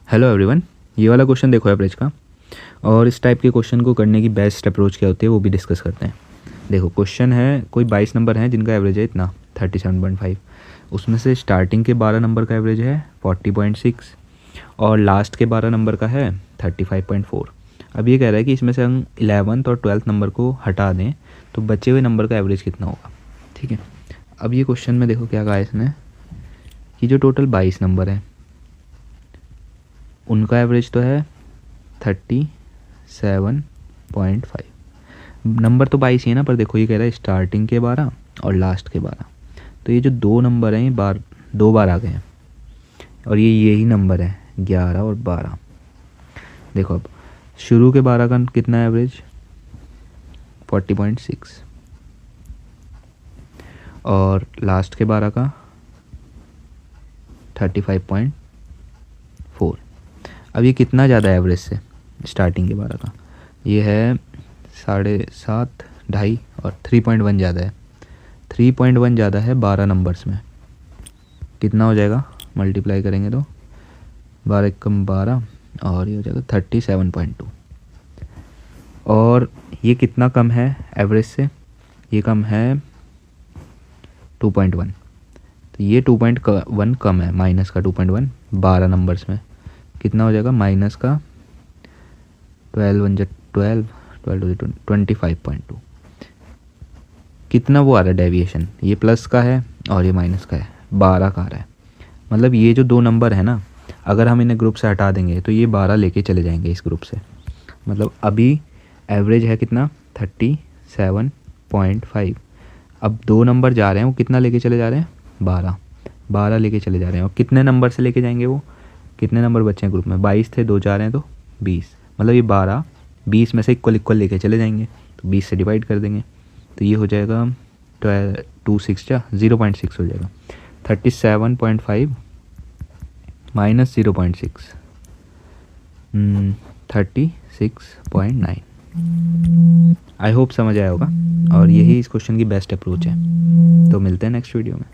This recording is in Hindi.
हेलो एवरीवन, ये वाला क्वेश्चन देखो एवरेज का। और इस टाइप के क्वेश्चन को करने की बेस्ट अप्रोच क्या होती है वो भी डिस्कस करते हैं। देखो क्वेश्चन है, कोई 22 नंबर है जिनका एवरेज है इतना 37.5। उसमें से स्टार्टिंग के 12 नंबर का एवरेज है 40.6 और लास्ट के 12 नंबर का है 35.4। अब ये कह रहा है कि इसमें से हम 11th और 12th नंबर को हटा दें तो बचे हुए नंबर का एवरेज कितना होगा। ठीक है, अब ये क्वेश्चन में देखो क्या कहा है इसने कि जो टोटल 22 नंबर हैं उनका एवरेज तो है 37.5। नंबर तो 22 ही है ना, पर देखो ये कह रहा है स्टार्टिंग के 12 और लास्ट के 12। तो ये जो दो नंबर हैं ये दो बार आ गए हैं और ये यही नंबर है 11 और 12। देखो अब शुरू के 12 का कितना एवरेज 40.6 और लास्ट के 12 का 35.4। अब ये कितना ज़्यादा है एवरेज से, स्टार्टिंग के 12 का ये है 7.5 2.5 और 3.1 ज़्यादा है। 3.1 ज़्यादा है 12 नंबर्स में। कितना हो जाएगा, मल्टीप्लाई करेंगे तो 12 कम 12 और ये हो जाएगा 37.2। और ये कितना कम है एवरेज से, ये कम है 2.1। तो ये 2.1 कम है, माइनस का 2.1 12 नंबर्स में। कितना हो जाएगा माइनस का 12 25.2। कितना वो आ रहा है डेविएशन, ये प्लस का है और ये माइनस का है, 12 का आ रहा है। मतलब ये जो दो नंबर है ना, अगर हम इन्हें ग्रुप से हटा देंगे तो ये 12 लेके चले जाएंगे इस ग्रुप से। मतलब अभी एवरेज है कितना 37.5। अब दो नंबर जा रहे हैं वो कितना लेके चले जा रहे हैं 12 लेके चले जा रहे हैं। और कितने नंबर से लेके जाएंगे वो, कितने नंबर बचे हैं ग्रुप में 22 थे, दो जा रहे हैं तो 20। मतलब ये 20 में से इक्वल लेके चले जाएंगे तो 20 से डिवाइड कर देंगे तो ये हो जाएगा 0.6 हो जाएगा। 37.5 माइनस 0.6 36.9। आई होप समझ आया होगा और यही इस क्वेश्चन की बेस्ट अप्रोच है। तो मिलते हैं नेक्स्ट वीडियो में।